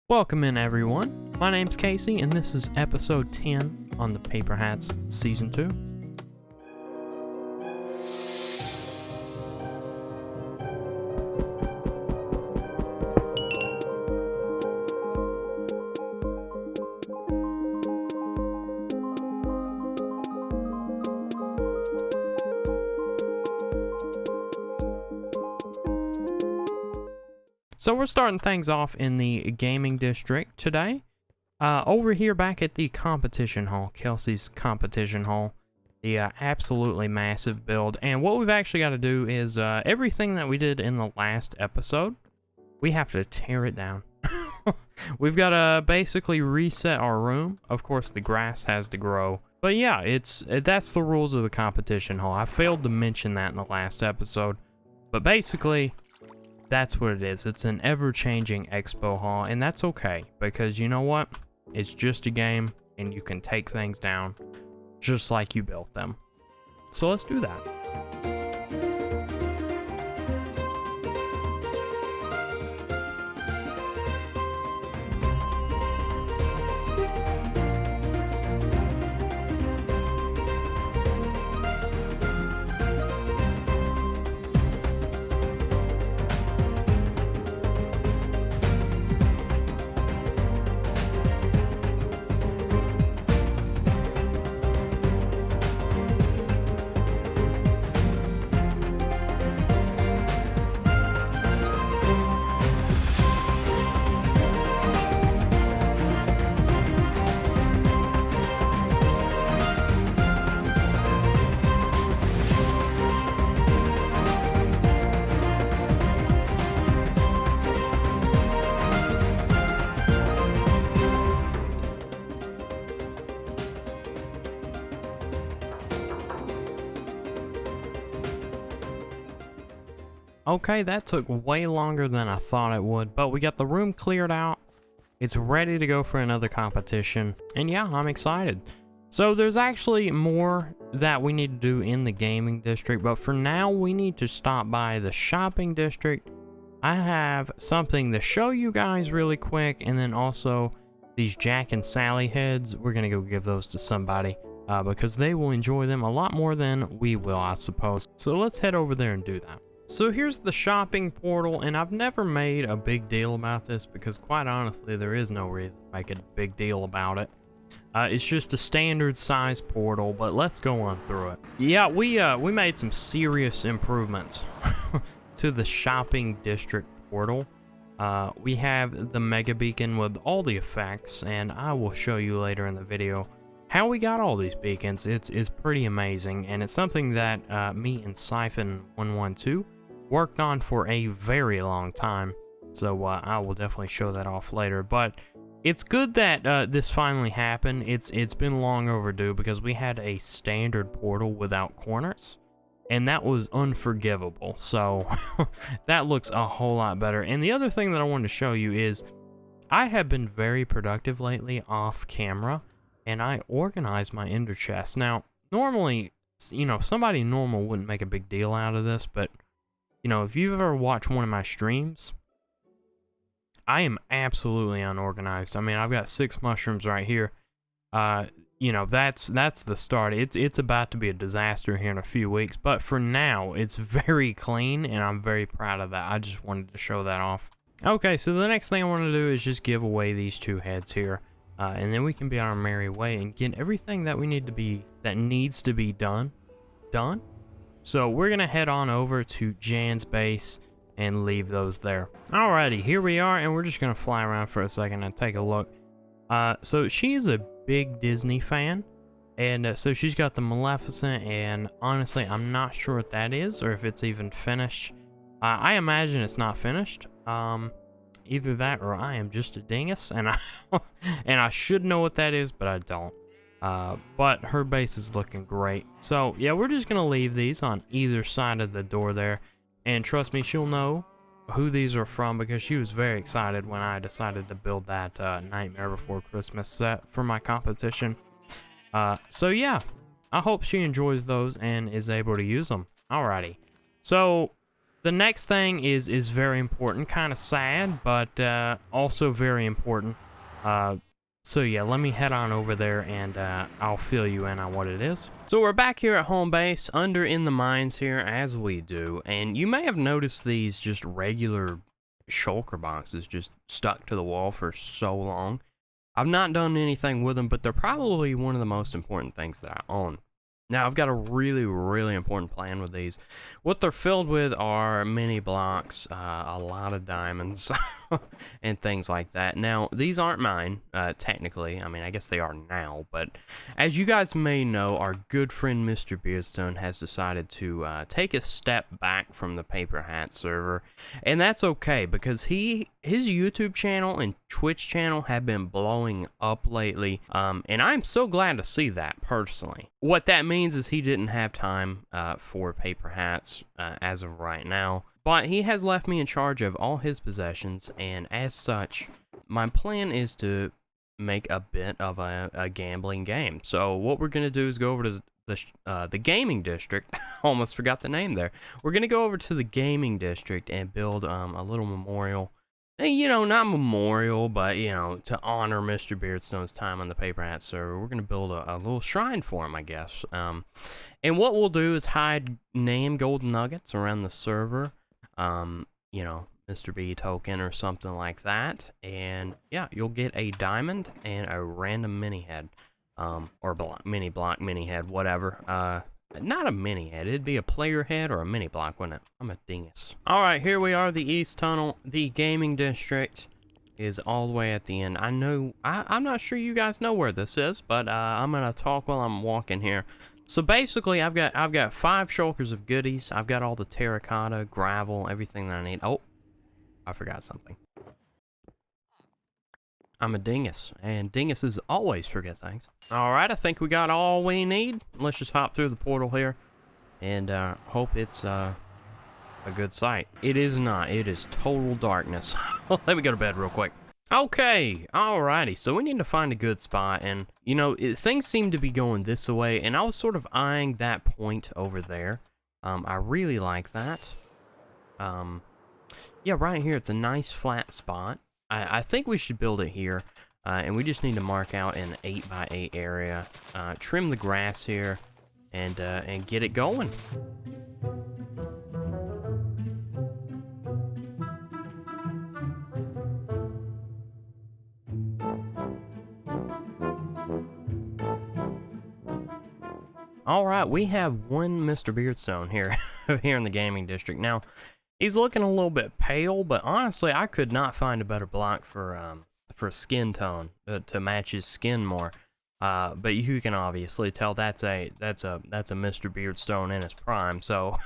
Welcome in, everyone. My name's Casey, and this is episode 10 on the Paperhats Season 2. So we're starting things off in the gaming district today. Over here back at the competition hall, Kelsey's competition hall, the absolutely massive build. And what we've actually got to do is everything that we did in the last episode, we have to tear it down. We've got to basically reset our room. Of course, the grass has to grow. But yeah, that's the rules of the competition hall. I failed to mention that in the last episode. But basically, that's what it is. It's an ever-changing expo hall, and that's okay, because you know what? It's just a game, and you can take things down just like you built them. So let's do that. Okay, that took way longer than I thought it would, but we got the room cleared out. It's ready to go for another competition, and yeah, I'm excited. So there's actually more that we need to do in the gaming district, but for now we need to stop by the shopping district. I have something to show you guys really quick, and then also these Jack and Sally heads. We're gonna go give those to somebody because they will enjoy them a lot more than we will, I suppose. So let's head over there and do that. So here's the shopping portal, and I've never made a big deal about this because quite honestly there is no reason to make a big deal about it. It's just a standard size portal, but let's go on through it. Yeah, we made some serious improvements to the shopping district portal. We have the mega beacon with all the effects, and I will show you later in the video how we got all these beacons. It's pretty amazing, and it's something that me and Siphon112 worked on for a very long time, so I will definitely show that off later. But it's good that this finally happened. It's been long overdue because we had a standard portal without corners, and that was unforgivable. So that looks a whole lot better. And the other thing that I wanted to show you is I have been very productive lately off camera, and I organized my ender chest. Now, normally, you know, somebody normal wouldn't make a big deal out of this, but you know, if you've ever watched one of my streams, I am absolutely unorganized. I mean, I've got 6 mushrooms right here. You know, that's the start. It's about to be a disaster here in a few weeks, but for now, it's very clean, and I'm very proud of that. I just wanted to show that off. Okay, so the next thing I want to do is just give away these 2 heads here, and then we can be on our merry way and get everything that needs to be done. So we're gonna head on over to Jan's base and leave those there. Alrighty, here we are, and we're just gonna fly around for a second and take a look. So she's a big Disney fan, and so she's got the Maleficent, and honestly, I'm not sure what that is or if it's even finished. I imagine it's not finished. Either that or I am just a dingus, and I should know what that is, but I don't. But her base is looking great. So yeah, we're just gonna leave these on either side of the door there, and trust me, she'll know who these are from because she was very excited when I decided to build that Nightmare Before Christmas set for my competition. So yeah, I hope she enjoys those and is able to use them. Alrighty, so The next thing is very important, kind of sad, but also very important. So yeah, let me head on over there and I'll fill you in on what it is. So we're back here at home base, under in the mines here, as we do, and you may have noticed these just regular shulker boxes just stuck to the wall for so long. I've not done anything with them, but they're probably one of the most important things that I own. Now, I've got a really important plan with these. What they're filled with are mini blocks, a lot of diamonds, and things like that. Now, these aren't mine, technically. I mean, I guess they are now, but as you guys may know, our good friend Mr. Beardstone has decided to take a step back from the Paperhats server, and that's okay, because his YouTube channel and Twitch channel have been blowing up lately, and I'm so glad to see that, personally. What that means is he didn't have time for Paperhats as of right now, but he has left me in charge of all his possessions, and as such, my plan is to make a bit of a gambling game. So what we're going to do is go over to the gaming district. Almost forgot the name there. We're going to go over to the gaming district and build a little memorial. You know, not memorial, but, you know, to honor Mr. Beardstone's time on the Paperhat server. We're going to build a little shrine for him, I guess. And what we'll do is hide name golden nuggets around the server. You know, Mr. B token or something like that. And, yeah, you'll get a diamond and a random mini head. Or mini block, mini head, whatever. Not a mini head, it'd be a player head or a mini block, wouldn't it? I'm a dingus. Alright, here we are, the East Tunnel. The gaming district is all the way at the end. I'm not sure you guys know where this is, but I'm gonna talk while I'm walking here. So basically, I've got 5 shulkers of goodies. I've got all the terracotta, gravel, everything that I need. Oh, I forgot something. I'm a dingus, and dinguses always forget things. Alright, I think we got all we need. Let's just hop through the portal here, and hope it's a good sight. It is not. It is total darkness. Let me go to bed real quick. Okay, alrighty, so we need to find a good spot, and, you know, things seem to be going this way, and I was sort of eyeing that point over there. I really like that. Yeah, right here, it's a nice flat spot. I think we should build it here, and we just need to mark out an 8x8 area, trim the grass here, and get it going. Alright, we have one Mr. Beardstone here, here in the gaming district. Now, he's looking a little bit pale, but honestly, I could not find a better block for skin tone to match his skin more. But you can obviously tell that's a Mr. Beardstone in his prime. So,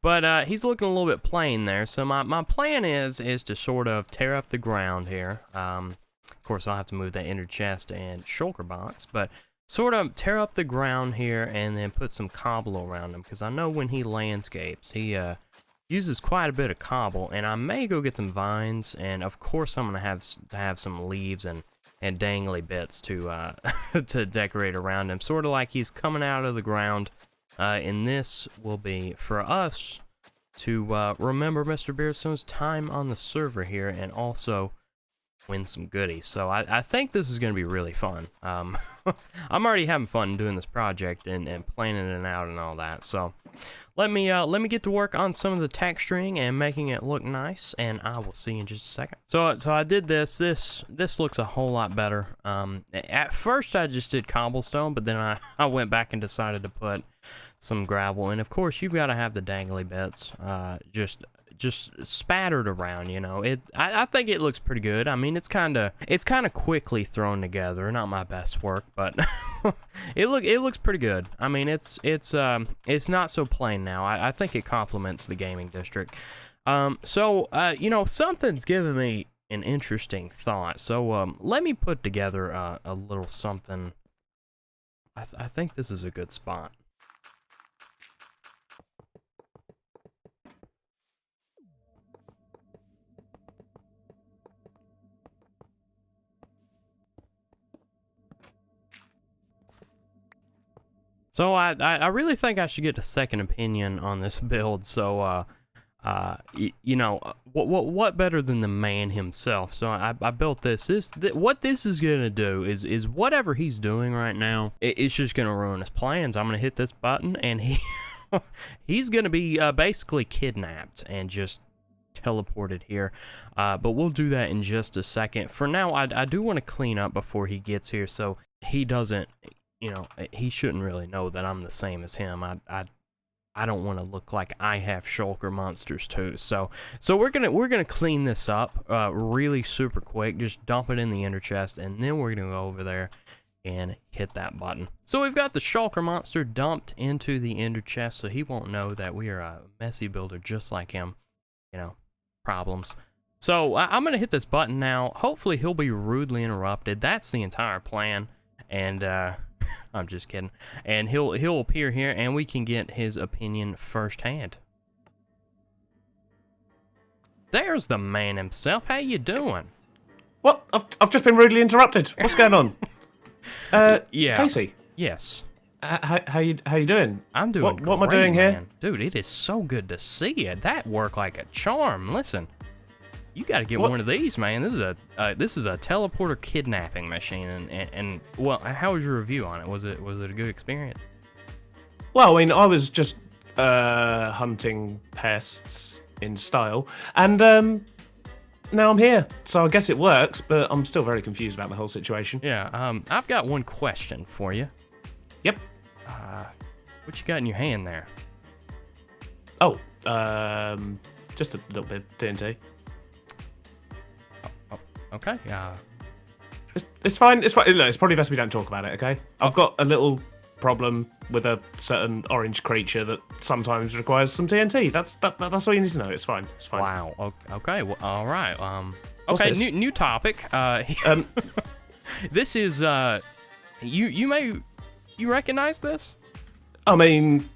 but he's looking a little bit plain there. So my plan is to sort of tear up the ground here. Of course, I'll have to move that inner chest and shulker box, but sort of tear up the ground here and then put some cobble around him, because I know when he landscapes, he uses quite a bit of cobble, and I may go get some vines, and of course I'm gonna have to have some leaves and dangly bits to to decorate around him, sort of like he's coming out of the ground. And this will be for us to remember Mr. Beardstone's time on the server here, and also win some goodies. So I think this is going to be really fun. I'm already having fun doing this project and planning it out and all that. So let me get to work on some of the texturing and making it look nice, and I will see you in just a second. So I did this. This looks a whole lot better. At first I just did cobblestone, but then I went back and decided to put some gravel, and of course you've got to have the dangly bits just spattered around, you know. I think it looks pretty good. I mean, it's kind of quickly thrown together. Not my best work, but it looks pretty good. I mean, it's not so plain now. I think it complements the gaming district. So you know, something's giving me an interesting thought. So let me put together a little something. I think this is a good spot. So I really think I should get a second opinion on this build. So you know, what better than the man himself? So I built this. What this is gonna do is whatever he's doing right now, it's just gonna ruin his plans. I'm gonna hit this button, and he's gonna be basically kidnapped and just teleported here. But we'll do that in just a second. For now, I do want to clean up before he gets here, so he doesn't, you know, he shouldn't really know that I'm the same as him. I don't want to look like I have shulker monsters too. So we're gonna clean this up really super quick. Just dump it in the ender chest, and then we're gonna go over there and hit that button. So we've got the shulker monster dumped into the ender chest, so he won't know that we are a messy builder just like him. You know, problems. So I'm gonna hit this button now. Hopefully he'll be rudely interrupted. That's the entire plan, and I'm just kidding. And he'll appear here, and we can get his opinion firsthand. There's the man himself. How you doing? What? I've just been rudely interrupted. What's going on? Yeah. Casey. Yes. How you doing? I'm doing great, what am I doing man. here? Dude, it is so good to see you. That worked like a charm. Listen, you got to get one of these, man. This is a teleporter kidnapping machine, and well, how was your review on it? Was it a good experience? Well, I mean, I was just hunting pests in style, and now I'm here. So I guess it works, but I'm still very confused about the whole situation. Yeah. I've got one question for you. Yep. What you got in your hand there? Oh, just a little bit of TNT. Okay. It's fine. It's fine. Look, it's probably best we don't talk about it. Okay. I've got a little problem with a certain orange creature that sometimes requires some TNT. That's all you need to know. It's fine. It's fine. Wow. Okay. Well, all right. What's Okay. this? New topic. This is you recognize this? I mean,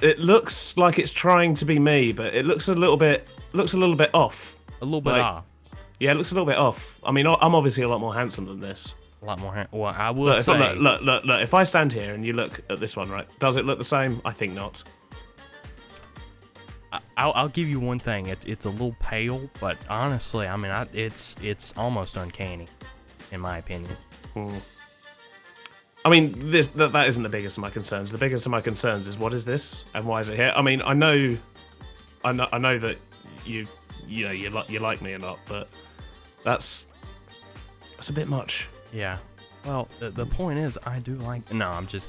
it looks like it's trying to be me, but it looks a little bit off. A little bit off. Yeah, it looks a little bit off. I mean, I'm obviously a lot more handsome than this. A lot more. Well, I will say. Look. If I stand here and you look at this one, right? Does it look the same? I think not. I'll give you one thing. It's a little pale, but honestly, I mean, it's almost uncanny, in my opinion. I mean, that isn't the biggest of my concerns. The biggest of my concerns is what is this and why is it here? I mean, I know that you like me a lot, but that's a bit much. Yeah. Well, the point is, I do like. No, I'm just.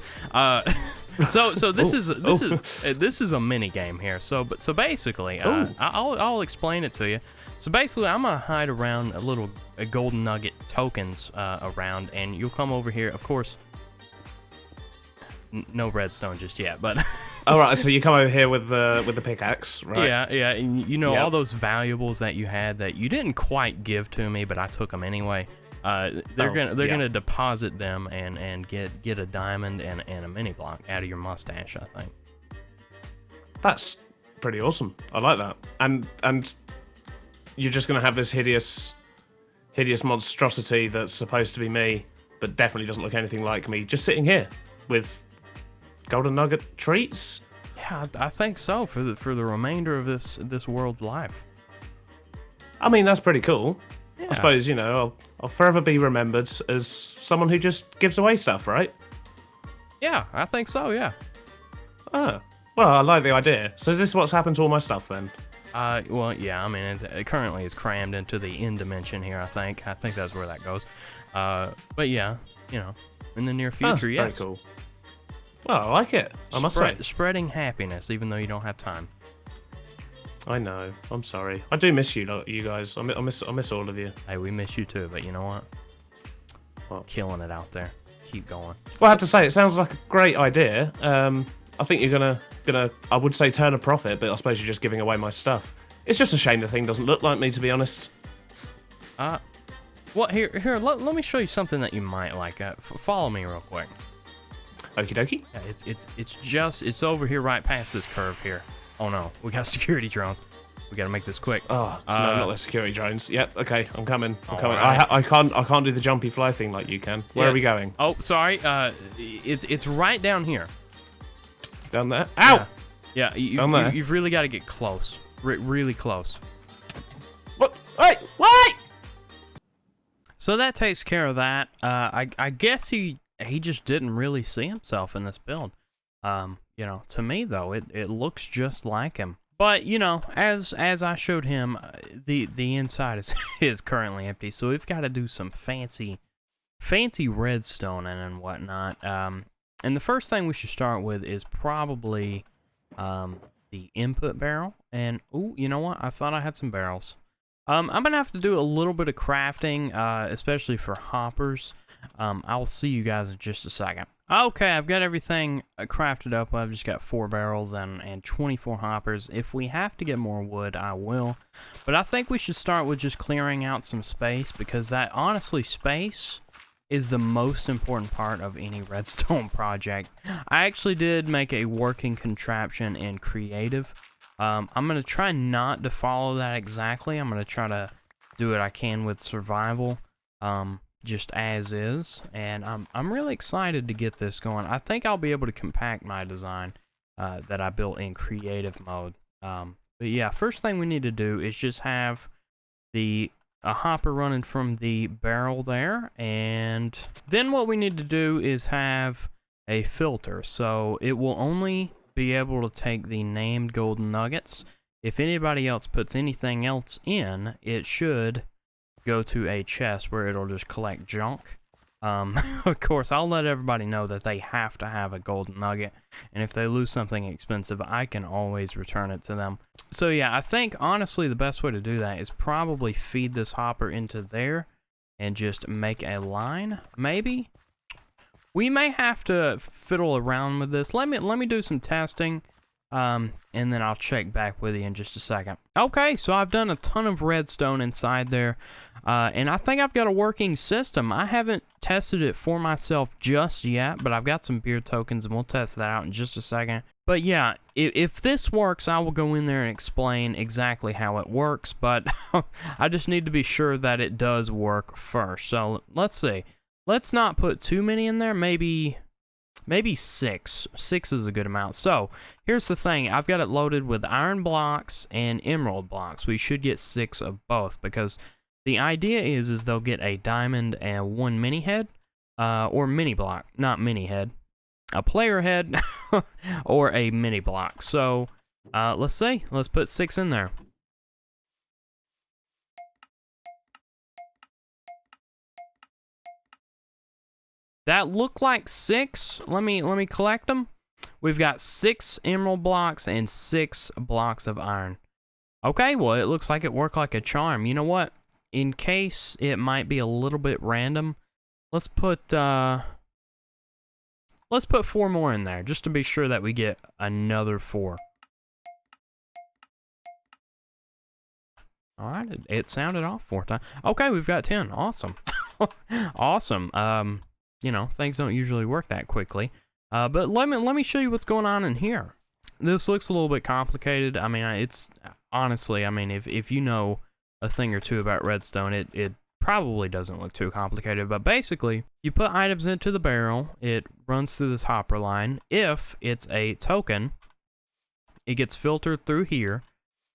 So this is a mini game here. So basically, I'll explain it to you. So basically, I'm gonna hide around a golden nugget tokens around, and you'll come over here. Of course, no redstone just yet, but. All right, so you come over here with the pickaxe, right? Yeah, and you know all those valuables that you had that you didn't quite give to me, but I took them anyway. They're gonna deposit them and get a diamond and a mini block out of your mustache, I think. That's pretty awesome. I like that. And you're just gonna have this hideous monstrosity that's supposed to be me, but definitely doesn't look anything like me, just sitting here with golden nugget treats. Yeah, I think so for the remainder of this world's life. I mean, that's pretty cool. Yeah. I suppose, you know, I'll forever be remembered as someone who just gives away stuff, right? Yeah, I think so, yeah. Oh, well, I like the idea. So is this what's happened to all my stuff then? Well, yeah, I mean, it currently is crammed into the end dimension here, I think. I think that's where that goes. But yeah, you know, in the near future, yes. Very cool. Well, I like it, I must say. Spreading happiness, even though you don't have time. I know. I'm sorry. I do miss you guys. I miss all of you. Hey, we miss you too, but you know what? Killing it out there. Keep going. Well, I have to say, it sounds like a great idea. I think you're gonna I would say turn a profit, but I suppose you're just giving away my stuff. It's just a shame the thing doesn't look like me, to be honest. Well, here, let me show you something that you might like. Follow me real quick. Okie dokie. Yeah, it's over here right past this curve here. Oh no, we got security drones. We gotta make this quick. Oh, no, not the security drones. Yep, okay, I'm coming. Right. I can't do the jumpy fly thing like you can. Where are we going? Oh, sorry. It's right down here. Down there? Ow! Yeah, you've really got to get close. Really close. What? Wait! Wait! So that takes care of that. I guess he just didn't really see himself in this build. You know, to me though, it looks just like him. But you know, as I showed him, the inside is currently empty. So we've got to do some fancy redstone and whatnot. And the first thing we should start with is probably the input barrel. And ooh, you know what? I thought I had some barrels. I'm gonna have to do a little bit of crafting, especially for hoppers. I'll see you guys in just a second. Okay, I've got everything crafted up. I've just got 4 barrels and 24 hoppers. If we have to get more wood, I will. But I think we should start with just clearing out some space, because that, honestly, space is the most important part of any redstone project. I actually did make a working contraption in creative. I'm going to try not to follow that exactly. I'm going to try to do what I can with survival, just as is. And I'm really excited to get this going. I think I'll be able to compact my design that I built in creative mode. But yeah, first thing we need to do is just have a hopper running from the barrel there. And then what we need to do is have a filter. So it will only be able to take the named golden nuggets. If anybody else puts anything else in, it should go to a chest where it'll just collect junk. Of course, I'll let everybody know that they have to have a golden nugget, and if they lose something expensive, I can always return it to them. So yeah, I think honestly the best way to do that is probably feed this hopper into there and just make a line, maybe? We may have to fiddle around with this. Let me do some testing, and then I'll check back with you in just a second. Okay, so I've done a ton of redstone inside there, and I think I've got a working system. I haven't tested it for myself just yet, but I've got some beard tokens, and we'll test that out in just a second. But yeah, if this works, I will go in there and explain exactly how it works, but I just need to be sure that it does work first. So let's see. Let's not put too many in there, maybe 6. 6 is a good amount. So, here's the thing. I've got it loaded with iron blocks and emerald blocks. We should get 6 of both, because the idea is they'll get a diamond and 1 mini head, or mini block, not mini head. A player head, or a mini block. So, let's see. Let's put 6 in there. That looked like 6. Let me collect them. We've got 6 emerald blocks and 6 blocks of iron. Okay, well, it looks like it worked like a charm. You know what? In case it might be a little bit random, let's put 4 more in there, just to be sure that we get another 4. All right, it sounded off 4 times. Okay, we've got 10. Awesome. Awesome. You know, things don't usually work that quickly. But let me show you what's going on in here. This looks a little bit complicated. I mean, it's honestly, I mean, if you know a thing or two about redstone, it probably doesn't look too complicated. But basically, you put items into the barrel. It runs through this hopper line. If it's a token, it gets filtered through here,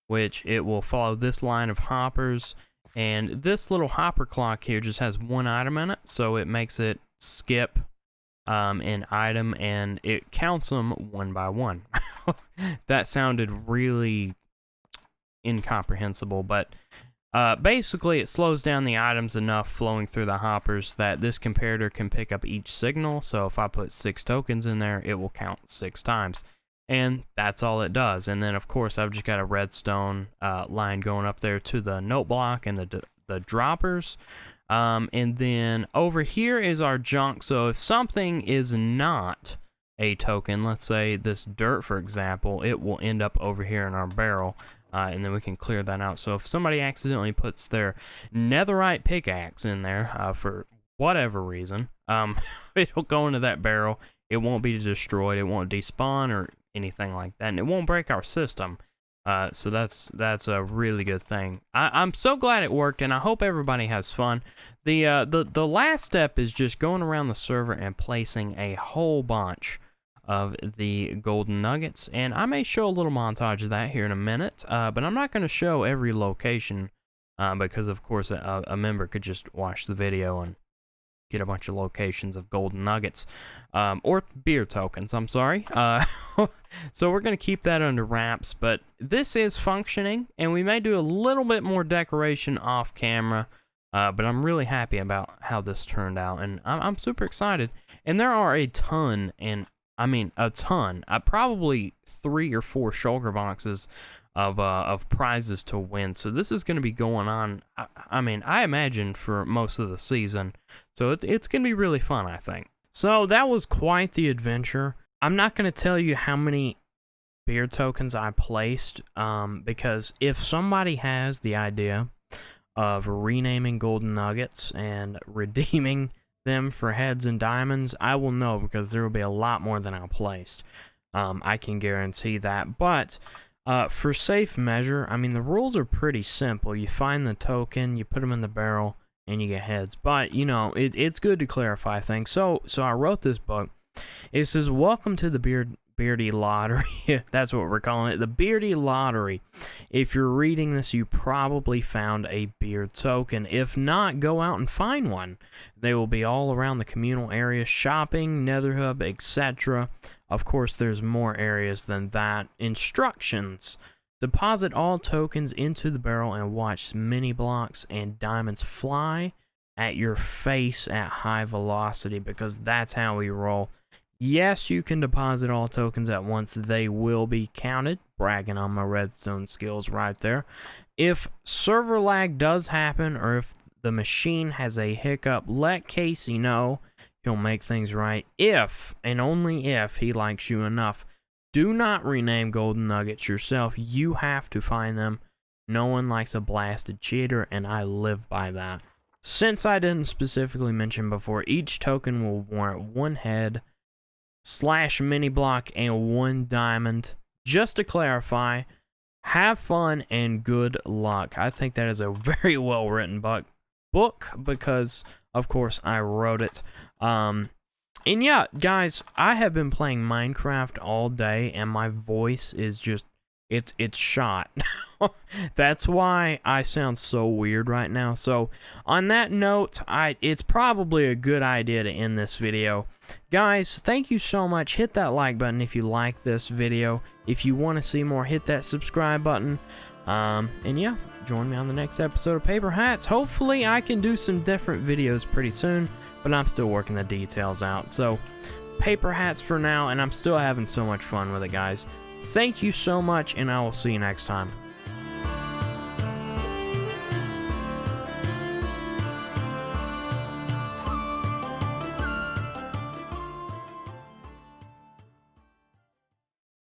which it will follow this line of hoppers. And this little hopper clock here just has 1 item in it, so it makes it skip an item, and it counts them 1 by 1. That sounded really incomprehensible, but basically it slows down the items enough flowing through the hoppers that this comparator can pick up each signal. So if I put 6 tokens in there, it will count 6 times, and that's all it does. And then of course I've just got a redstone line going up there to the note block and the droppers. And then over here is our junk. So if something is not a token, let's say this dirt, for example, it will end up over here in our barrel, and then we can clear that out. So if somebody accidentally puts their netherite pickaxe in there for whatever reason, it'll go into that barrel. It won't be destroyed. It won't despawn or anything like that, and it won't break our system. So that's a really good thing. I'm so glad it worked, and I hope everybody has fun. The last step is just going around the server and placing a whole bunch of the golden nuggets, and I may show a little montage of that here in a minute, but I'm not going to show every location because of course a member could just watch the video and get a bunch of locations of golden nuggets, or beer tokens, I'm sorry. So we're going to keep that under wraps, but this is functioning, and we may do a little bit more decoration off camera, but I'm really happy about how this turned out, and I'm super excited. And there are a ton, and I mean a ton, probably 3 or 4 shulker boxes of prizes to win. So this is going to be going on, I mean, I imagine for most of the season. So it's going to be really fun, I think. So that was quite the adventure. I'm not going to tell you how many beard tokens I placed, because if somebody has the idea of renaming golden nuggets and redeeming them for heads and diamonds, I will know, because there will be a lot more than I placed. I can guarantee that. But for safe measure, I mean, the rules are pretty simple. You find the token, you put them in the barrel, and you get heads. But, you know, it's good to clarify things. So I wrote this book. It says, welcome to the Beardy Lottery. That's what we're calling it, the Beardy Lottery. If you're reading this, you probably found a beard token. If not, go out and find one. They will be all around the communal area, shopping, Netherhub, etc. Of course, there's more areas than that. Instructions. Deposit all tokens into the barrel and watch mini blocks and diamonds fly at your face at high velocity, because that's how we roll. Yes, you can deposit all tokens at once. They will be counted. Bragging on my redstone skills right there. If server lag does happen, or if the machine has a hiccup, let Casey know. He'll make things right if, and only if, he likes you enough. Do not rename golden nuggets yourself. You have to find them. No one likes a blasted cheater, and I live by that. Since I didn't specifically mention before, each token will warrant 1 head / mini block and 1 diamond. Just to clarify, have fun and good luck. I think that is a very well written book because, of course, I wrote it. And yeah, guys, I have been playing Minecraft all day, and my voice is just, it's shot. That's why I sound so weird right now. So on that note, it's probably a good idea to end this video. Guys, thank you so much. Hit that like button if you like this video. If you want to see more, hit that subscribe button. And yeah, join me on the next episode of Paperhats. Hopefully I can do some different videos pretty soon, but I'm still working the details out. So Paperhats for now, and I'm still having so much fun with it, guys. Thank you so much, and I will see you next time.